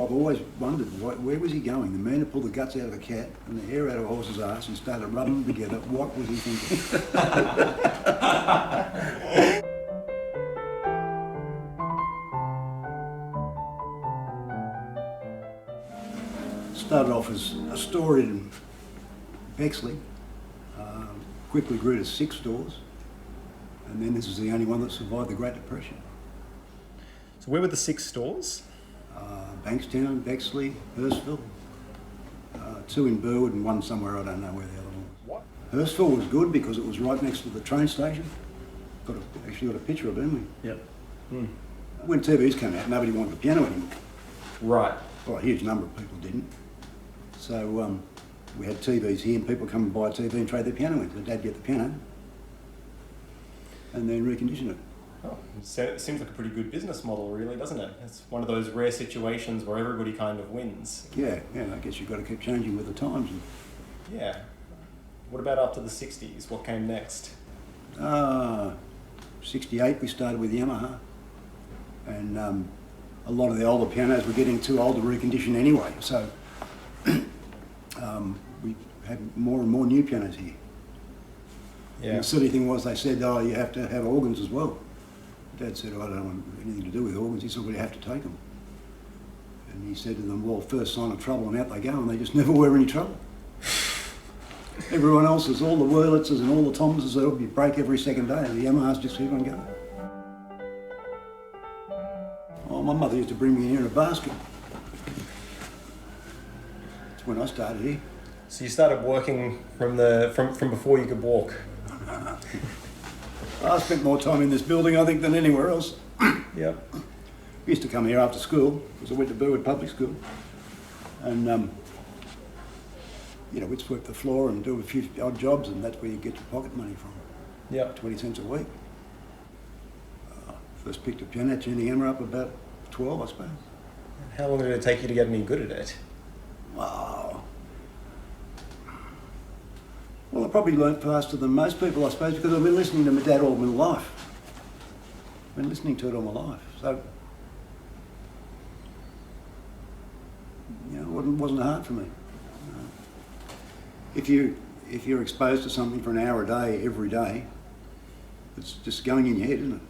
I've always wondered, where was he going? The man who pulled the guts out of a cat and the hair out of a horse's ass and started rubbing them together, what was he thinking? Started off as a store in Bexley, quickly grew to 6 stores, and then this is the only one that survived the Great Depression. So where were the 6 stores? Bankstown, Bexley, Hurstville, 2 in Burwood and 1 somewhere, I don't know where the other one was. What? Hurstville was good because it was right next to the train station. Actually got a picture of it, didn't we? Yep. Mm. When TVs came out, nobody wanted a piano anymore. Right. Well, a huge number of people didn't. So we had TVs here and people come and buy a TV and trade their piano in. So Dad get the piano and then recondition it. Oh, it seems like a pretty good business model, really, doesn't it? It's one of those rare situations where everybody kind of wins. Yeah, I guess you've got to keep changing with the times. Yeah. What about after the 60s? What came next? 68 we started with Yamaha, and a lot of the older pianos were getting too old to recondition anyway, so we had more and more new pianos here. Yeah. And the silly thing was they said, oh, you have to have organs as well. Dad said, oh, I don't want anything to do with organs. He said, well, you have to take them. And he said to them, well, first sign of trouble, and out they go, and they just never were any trouble. Everyone else's, all the Wurlitzers and all the Thomases, they'll be break every second day, and the Yamahas just keep on going. Oh, my mother used to bring me in here in a basket. That's when I started here. So you started working from before you could walk. I spent more time in this building, I think, than anywhere else. Yep. I used to come here after school, because I went to Burwood Public School. And, we'd sweep the floor and do a few odd jobs, and that's where you get your pocket money from. Yep. 20 cents a week. First picked a piano, tuned the hammer up about 12, I suppose. How long did it take you to get any good at it? Wow. Well, I probably learnt faster than most people, I suppose, because I've been listening to my dad all my life. I've been listening to it all my life. So, it wasn't hard for me. If you're exposed to something for an hour a day, every day, it's just going in your head, isn't it?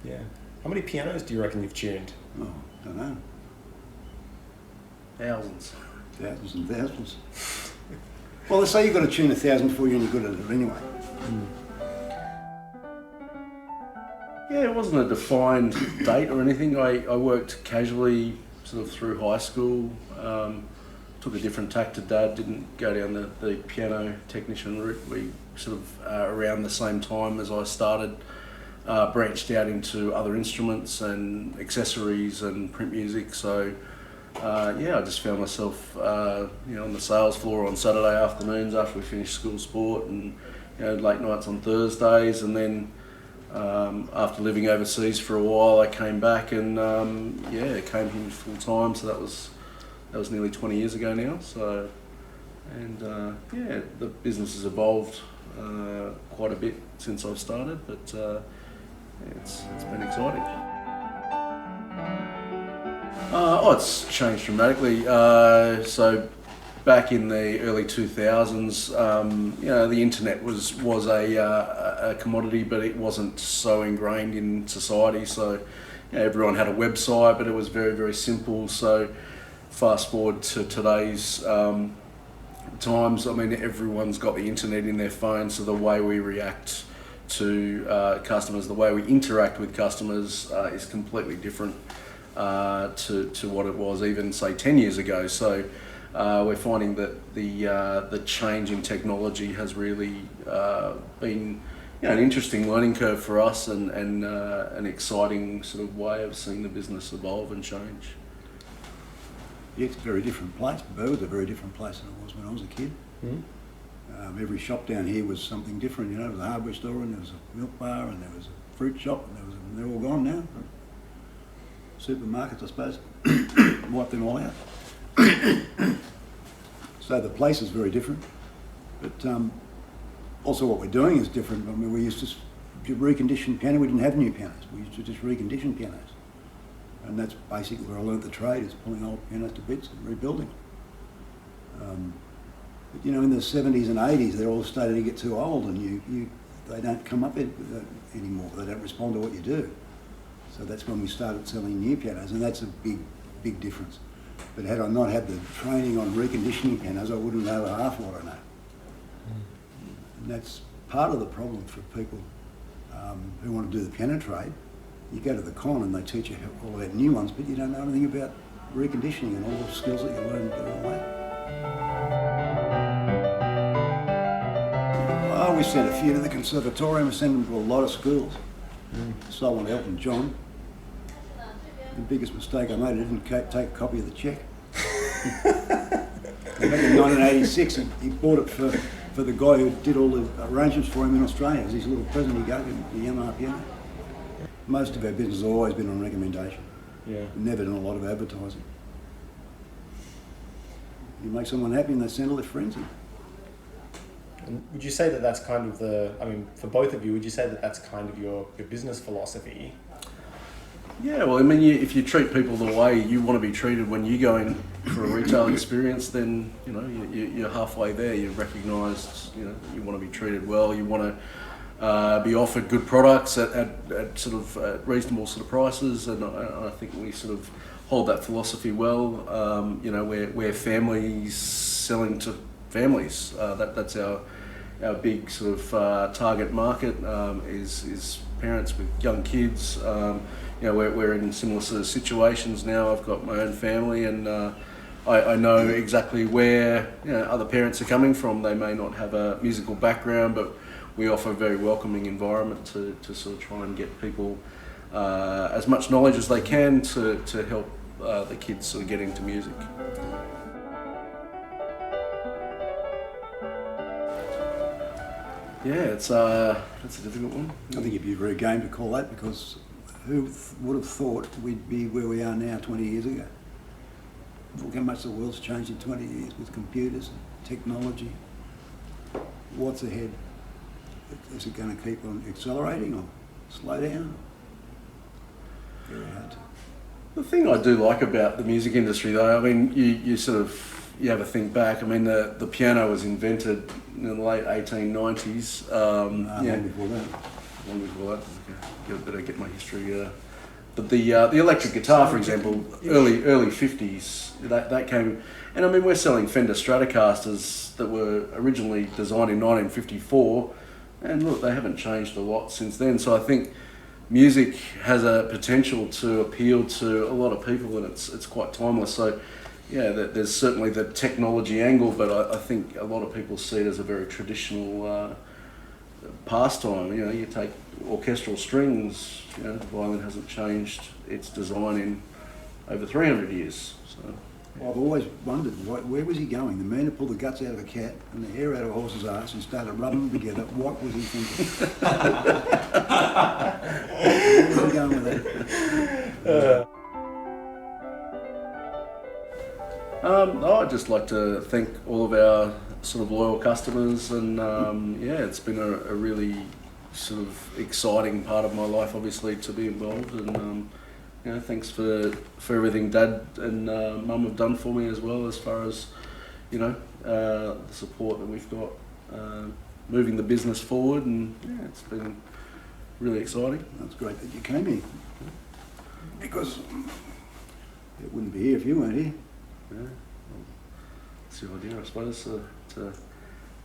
Yeah. How many pianos do you reckon you've tuned? Oh, don't know. Thousands. Thousands and thousands. Well, they say you've got to tune 1,000 before you're any good at it anyway. Yeah, it wasn't a defined date or anything. I worked casually sort of through high school, took a different tack to Dad, didn't go down the piano technician route. We sort of, around the same time as I started, branched out into other instruments and accessories and print music. So I just found myself on the sales floor on Saturday afternoons after we finished school sport, and late nights on Thursdays, and then after living overseas for a while I came back and came here full time. So that was nearly 20 years ago now. So the business has evolved quite a bit since I've started, but it's been exciting. It's changed dramatically. So back in the early 2000s, the internet was a commodity, but it wasn't so ingrained in society. So everyone had a website, but it was very, very simple. So fast forward to today's times, everyone's got the internet in their phone, so the way we react to customers, the way we interact with customers is completely different to what it was even, say, 10 years ago. So we're finding that the change in technology has really been an interesting learning curve for us, and an exciting sort of way of seeing the business evolve and change. Yeah, it's a very different place. Burwood's a very different place than it was when I was a kid. Mm-hmm. Every shop down here was something different. There was a hardware store, and there was a milk bar, and there was a fruit shop, and they're all gone now. Supermarkets, I suppose, wipe them all out. So the place is very different, but also what we're doing is different. We used to recondition piano. We didn't have new pianos. We used to just recondition pianos. And that's basically where I learnt the trade, is pulling old pianos to bits and rebuilding. But you know, in the 70s and 80s, they're all starting to get too old, and they don't come up anymore. They don't respond to what you do. So that's when we started selling new pianos, and that's a big difference. But had I not had the training on reconditioning pianos, I wouldn't know half what I know. And that's part of the problem for people who want to do the piano trade. You go to the con and they teach you all about new ones, but you don't know anything about reconditioning and all the skills that you learn doing that. Well, we sent a few to the conservatorium, we sent them to a lot of schools. Sold one to Elton John. The biggest mistake I made, I didn't take a copy of the cheque. Back in 1986, he bought it for the guy who did all the arrangements for him in Australia. It was his little present he gave him, the Yamaha piano. Most of our business has always been on recommendation. Yeah. We've never done a lot of advertising. You make someone happy and they send all their friends in. And would you say that that's kind of for both of you, would you say that that's kind of your business philosophy? Yeah, well, I mean, if you treat people the way you want to be treated when you go in for a retail experience, then, you know, you're halfway there. You've recognised, you know, you want to be treated well, you want to be offered good products at sort of reasonable sort of prices, and I think we sort of hold that philosophy well. You know, we're families selling to families. That's our big sort of target market is parents with young kids. You know, we're in similar sort of situations now. I've got my own family, and I know exactly where, you know, other parents are coming from. They may not have a musical background, but we offer a very welcoming environment to sort of try and get people as much knowledge as they can to help the kids sort of get into music. Yeah, that's a difficult one. I think you'd be very game to call that, because who would have thought we'd be where we are now 20 years ago? Look how much the world's changed in 20 years with computers and technology. What's ahead? Is it going to keep on accelerating or slow down? Very hard to. The thing I do like about the music industry, though, I mean, you sort of, you have a think back. I mean, the piano was invented in the late 1890s. Long before that. Long before that. Okay. Better get my history. But the electric guitar, for example, early 50s, that came. And I mean, we're selling Fender Stratocasters that were originally designed in 1954, and look, they haven't changed a lot since then. So I think music has a potential to appeal to a lot of people, and it's quite timeless. So yeah, there's certainly the technology angle, but I think a lot of people see it as a very traditional pastime. You know, you take orchestral strings, you know, the violin hasn't changed its design in over 300 years. So I've always wondered, where was he going? The man who pulled the guts out of a cat and the hair out of a horse's ass and started rubbing them together, what was he thinking? Where was he going with that? I'd just like to thank all of our sort of loyal customers, and yeah, it's been a really sort of exciting part of my life, obviously, to be involved, and you know, thanks for everything Dad and Mum have done for me as well, as far as, you know, the support that we've got moving the business forward, and yeah, it's been really exciting. That's great that you came here, because it wouldn't be here if you weren't here. Yeah, well, that's the idea, I suppose, to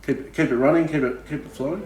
keep it running, keep it flowing.